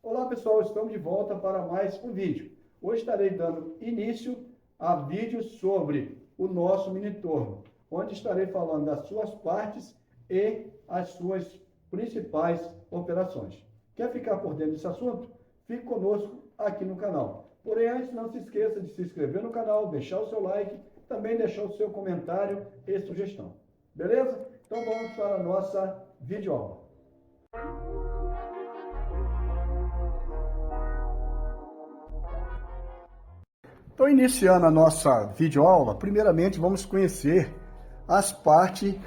Olá pessoal, estamos de volta para mais um vídeo. Hoje estarei dando início a vídeo sobre o nosso mini-torno, onde estarei falando das suas partes e as suas principais operações. Quer ficar por dentro desse assunto? Fique conosco aqui no canal. Porém, antes não se esqueça de se inscrever no canal, deixar o seu like, também deixar o seu comentário e sugestão. Beleza? Então vamos para a nossa videoaula. Então, iniciando a nossa videoaula, primeiramente vamos conhecer as partes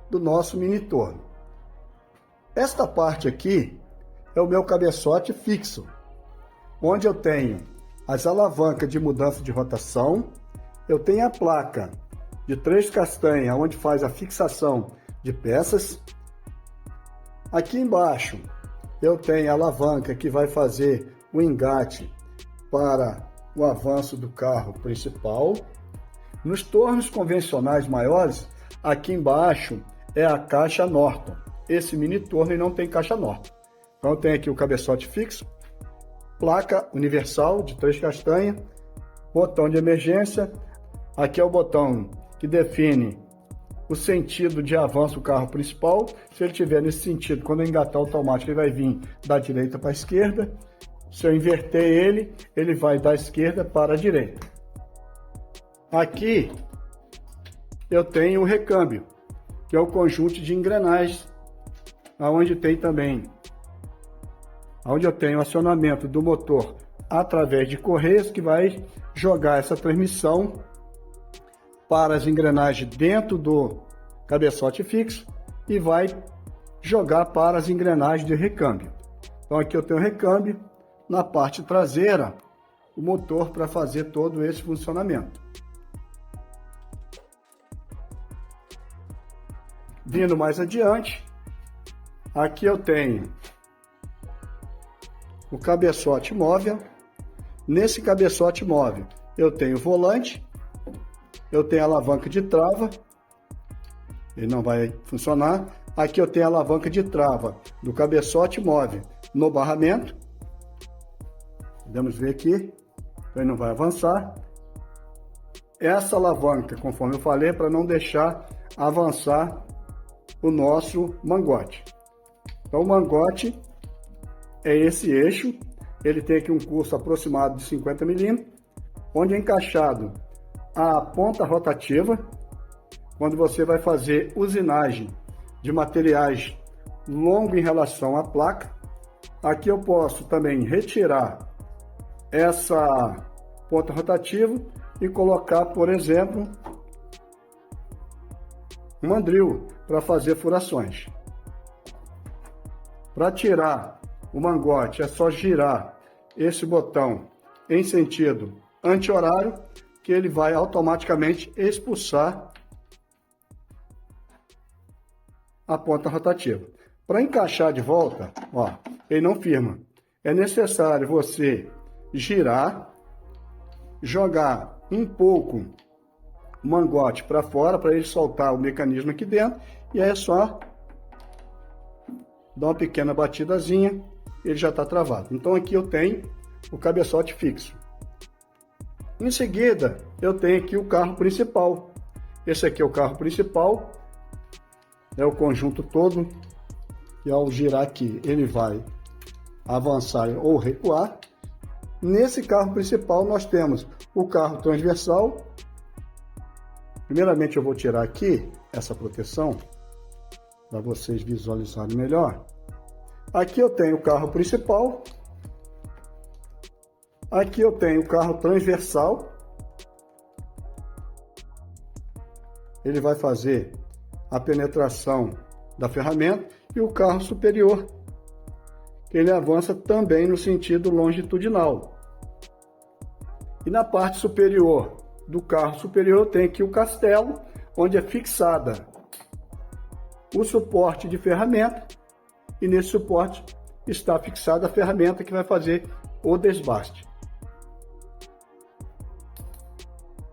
do nosso mini-torno. Esta parte aqui é o meu cabeçote fixo, onde eu tenho as alavancas de mudança de rotação, eu tenho a placa de 3 castanhas, onde faz a fixação de peças. Aqui embaixo eu tenho a alavanca que vai fazer o engate para o avanço do carro principal. Nos tornos convencionais maiores, aqui embaixo é a caixa Norton. Esse mini torno não tem caixa Norton. Então eu tenho aqui o cabeçote fixo, placa universal de 3 castanhas, botão de emergência. Aqui é o botão que define o sentido de avanço do carro principal. Se ele estiver nesse sentido, quando eu engatar automático, ele vai vir da direita para a esquerda. Se eu inverter ele, ele vai da esquerda para a direita. Aqui eu tenho o recâmbio, que é o conjunto de engrenagens, onde tem também, onde eu tenho o acionamento do motor através de correias, que vai jogar essa transmissão para as engrenagens dentro do cabeçote fixo e vai jogar para as engrenagens de recâmbio. Então aqui eu tenho o recâmbio, na parte traseira o motor para fazer todo esse funcionamento. Vindo mais adiante, aqui eu tenho o cabeçote móvel. Nesse cabeçote móvel eu tenho o volante, eu tenho a alavanca de trava, ele não vai funcionar. Aqui eu tenho a alavanca de trava do cabeçote móvel no barramento. Podemos ver aqui, ele não vai avançar. Essa alavanca, conforme eu falei, para não deixar avançar o nosso mangote. Então o mangote é esse eixo, ele tem aqui um curso aproximado de 50 milímetros, onde é encaixado a ponta rotativa, quando você vai fazer usinagem de materiais longo em relação à placa. Aqui eu posso também retirar essa ponta rotativa e colocar, por exemplo, um mandril para fazer furações. Para tirar o mangote é só girar esse botão em sentido anti-horário, que ele vai automaticamente expulsar a ponta rotativa. Para encaixar de volta, ó, ele não firma. É necessário você girar, jogar um pouco o mangote para fora, para ele soltar o mecanismo aqui dentro, e aí é só dar uma pequena batidazinha, ele já está travado. Então aqui eu tenho o cabeçote fixo. Em seguida, eu tenho aqui o carro principal. Esse aqui é o carro principal, é o conjunto todo, e ao girar aqui ele vai avançar ou recuar. Nesse carro principal nós temos o carro transversal. Primeiramente eu vou tirar aqui essa proteção, para vocês visualizarem melhor. Aqui eu tenho o carro principal. Aqui eu tenho o carro transversal. Ele vai fazer a penetração da ferramenta. E o carro superior, ele avança também no sentido longitudinal. E na parte superior do carro superior tem aqui o castelo, onde é fixada o suporte de ferramenta, e nesse suporte está fixada a ferramenta que vai fazer o desbaste.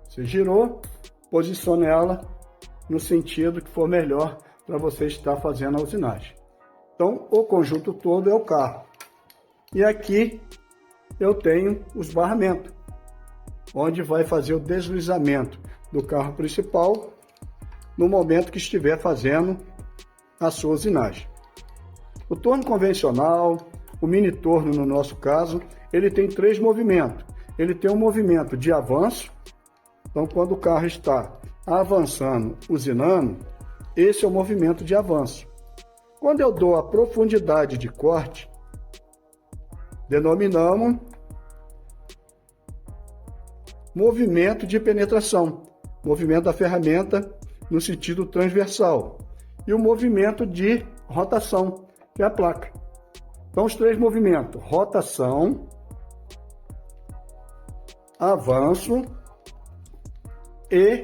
Você girou, posicione ela no sentido que for melhor para você estar fazendo a usinagem. Então, o conjunto todo é o carro. E aqui eu tenho os barramentos, onde vai fazer o deslizamento do carro principal no momento que estiver fazendo a sua usinagem. O torno convencional, o mini torno no nosso caso, ele tem 3 movimentos. Ele tem um movimento de avanço, então quando o carro está avançando, usinando, esse é o movimento de avanço. Quando eu dou a profundidade de corte, denominamos movimento de penetração, movimento da ferramenta no sentido transversal, e o movimento de rotação, que é a placa. Então, os 3 movimentos: rotação, avanço e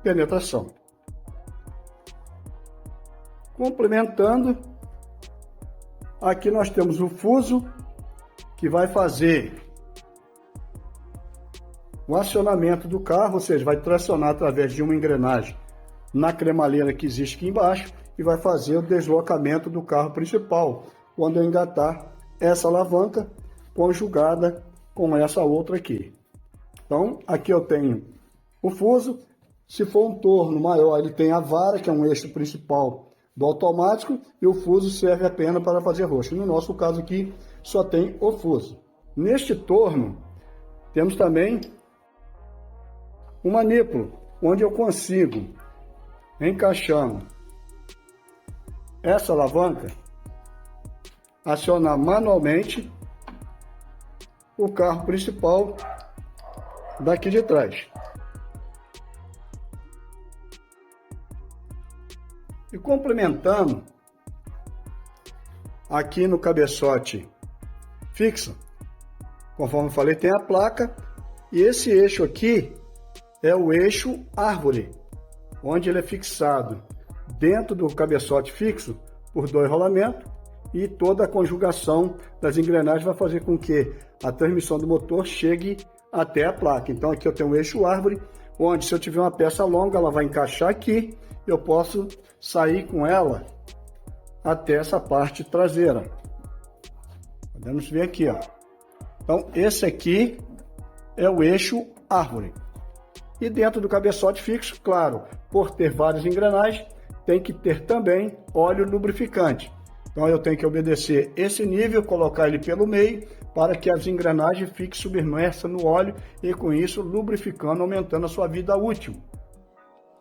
penetração. Complementando, aqui nós temos o fuso, que vai fazer o acionamento do carro, ou seja, vai tracionar através de uma engrenagem na cremalheira que existe aqui embaixo e vai fazer o deslocamento do carro principal, quando eu engatar essa alavanca conjugada com essa outra aqui. Então, aqui eu tenho o fuso. Se for um torno maior, ele tem a vara, que é um eixo principal do automático, e o fuso serve apenas para fazer roxo. No nosso caso aqui, só tem o fuso. Neste torno, temos também um manípulo, onde eu consigo, encaixando essa alavanca, acionar manualmente o carro principal daqui de trás. E complementando, aqui no cabeçote fixo, conforme eu falei, tem a placa, e esse eixo aqui é o eixo árvore, onde ele é fixado dentro do cabeçote fixo por 2 rolamentos, e toda a conjugação das engrenagens vai fazer com que a transmissão do motor chegue até a placa. Então aqui eu tenho um eixo árvore, onde se eu tiver uma peça longa, ela vai encaixar aqui, eu posso sair com ela até essa parte traseira. Podemos ver aqui, ó. Então esse aqui é o eixo árvore. E dentro do cabeçote fixo, claro, por ter várias engrenagens, tem que ter também óleo lubrificante. Então eu tenho que obedecer esse nível, colocar ele pelo meio, para que as engrenagens fiquem submersas no óleo e com isso lubrificando, aumentando a sua vida útil.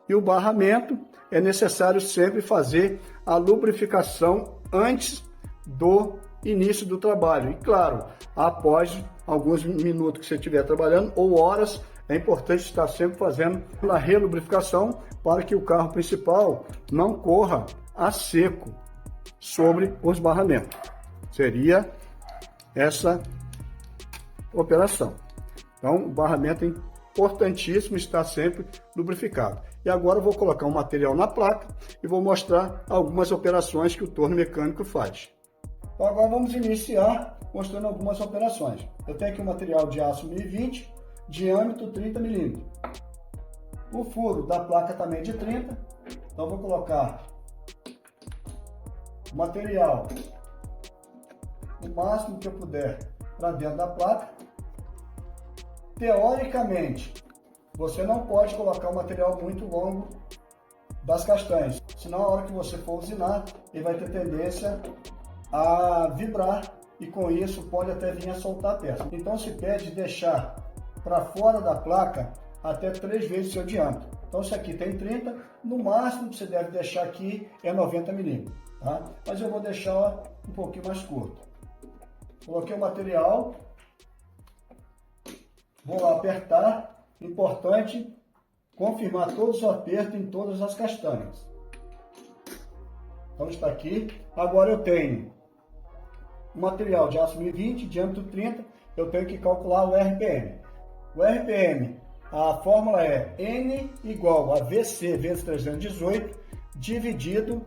E o barramento, é necessário sempre fazer a lubrificação antes do início do trabalho. E claro, após alguns minutos que você estiver trabalhando ou horas, é importante estar sempre fazendo a relubrificação para que o carro principal não corra a seco sobre os barramentos. Seria essa operação. Então, o barramento é importantíssimo estar sempre lubrificado. E agora eu vou colocar um material na placa e vou mostrar algumas operações que o torno mecânico faz. Então agora vamos iniciar mostrando algumas operações. Eu tenho aqui um material de aço 1020, diâmetro 30 mm. O furo da placa também é de 30, então vou colocar o material o máximo que eu puder para dentro da placa. Teoricamente, você não pode colocar um material muito longo das castanhas, senão na hora que você for usinar, ele vai ter tendência a vibrar e com isso pode até vir a soltar a peça. Então se pede deixar para fora da placa até 3 vezes o seu diâmetro. Então isso aqui tem 30, no máximo que você deve deixar aqui é 90 mm, tá? Mas eu vou deixar um pouquinho mais curto. Coloquei o material, vou lá apertar. Importante confirmar todos os apertos em todas as castanhas. Então está aqui. Agora eu tenho um material de aço 1020, diâmetro 30, eu tenho que calcular o RPM. O RPM, a fórmula é N igual a VC vezes 318 dividido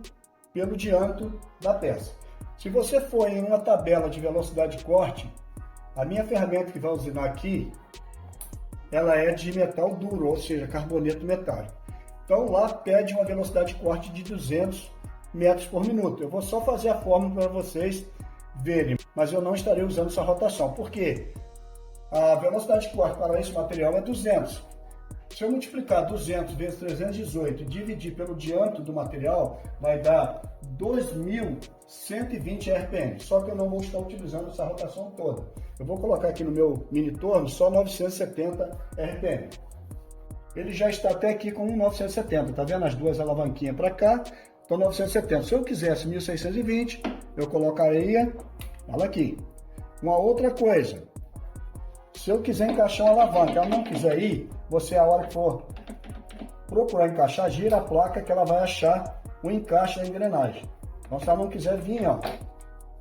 pelo diâmetro da peça. Se você for em uma tabela de velocidade de corte, a minha ferramenta que vai usinar aqui, ela é de metal duro, ou seja, carboneto metálico. Então lá pede uma velocidade de corte de 200 metros por minuto. Eu vou só fazer a fórmula para vocês verem, mas eu não estarei usando essa rotação. Por quê? A velocidade de corte para esse material é 200. Se eu multiplicar 200 vezes 318 e dividir pelo diâmetro do material, vai dar 2.120 RPM. Só que eu não vou estar utilizando essa rotação toda. Eu vou colocar aqui no meu mini torno só 970 RPM. Ele já está até aqui com 970, tá vendo as duas alavanquinhas para cá? Então 970. Se eu quisesse 1620, eu colocaria ela aqui. Uma outra coisa, se eu quiser encaixar uma alavanca, ela não quiser ir, você, a hora que for procurar encaixar, gira a placa que ela vai achar o encaixe da engrenagem. Então, se ela não quiser vir, ó,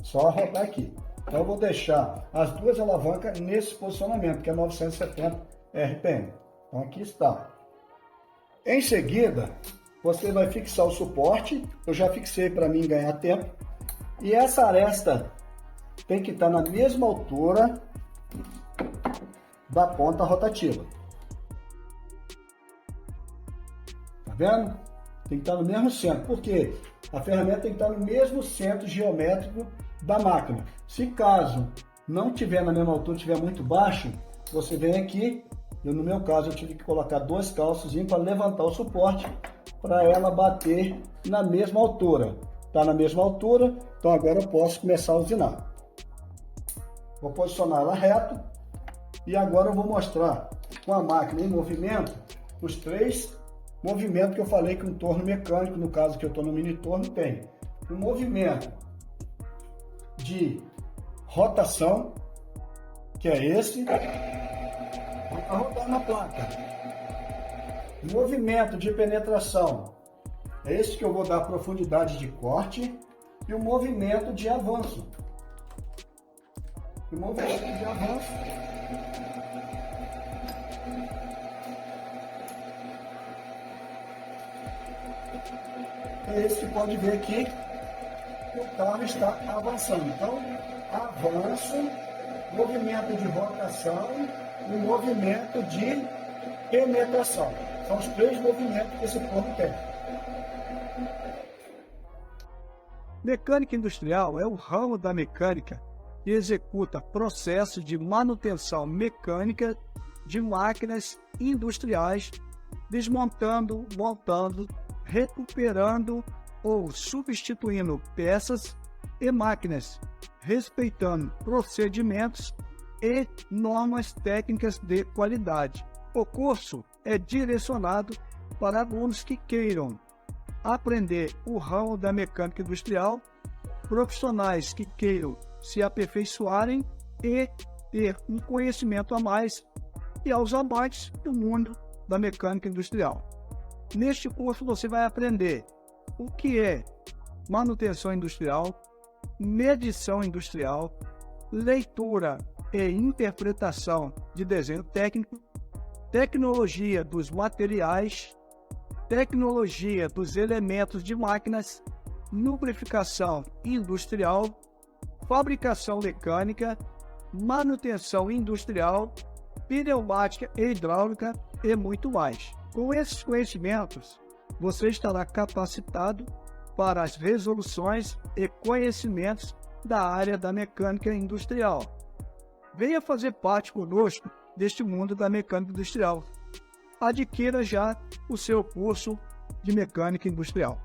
só rodar aqui. Então, eu vou deixar as duas alavancas nesse posicionamento, que é 970 RPM. Então, aqui está. Em seguida, você vai fixar o suporte. Eu já fixei para mim ganhar tempo. E essa aresta tem que estar na mesma altura da ponta rotativa. Tá vendo? Tem que estar no mesmo centro. Por quê? A ferramenta tem que estar no mesmo centro geométrico da máquina. Se caso não tiver na mesma altura, tiver muito baixo, você vem aqui. No meu caso, eu tive que colocar dois calços para levantar o suporte para ela bater na mesma altura. Está na mesma altura, então agora eu posso começar a usinar. Vou posicionar ela reto e agora eu vou mostrar com a máquina em movimento os três movimentos que eu falei que um torno mecânico, no caso que eu estou no mini torno, tem. O movimento de rotação, que é esse, está rodando na placa. O movimento de penetração, é esse que eu vou dar profundidade de corte, e o movimento de avanço. O movimento de avanço é esse que pode ver aqui que o carro está avançando. Então, avanço, movimento de rotação e movimento de penetração. São os três movimentos que esse torno tem. Mecânica industrial é o ramo da mecânica que executa processos de manutenção mecânica de máquinas industriais, desmontando, montando, recuperando ou substituindo peças e máquinas, respeitando procedimentos e normas técnicas de qualidade. O curso é direcionado para alunos que queiram aprender o ramo da mecânica industrial, profissionais que queiram se aperfeiçoarem e ter um conhecimento a mais, e aos amantes do mundo da mecânica industrial. Neste curso você vai aprender o que é manutenção industrial, medição industrial, leitura e interpretação de desenho técnico, tecnologia dos materiais, tecnologia dos elementos de máquinas, lubrificação industrial, fabricação mecânica, manutenção industrial, pneumática e hidráulica e muito mais. Com esses conhecimentos, você estará capacitado para as resoluções e conhecimentos da área da mecânica industrial. Venha fazer parte conosco deste mundo da mecânica industrial. Adquira já o seu curso de mecânica industrial.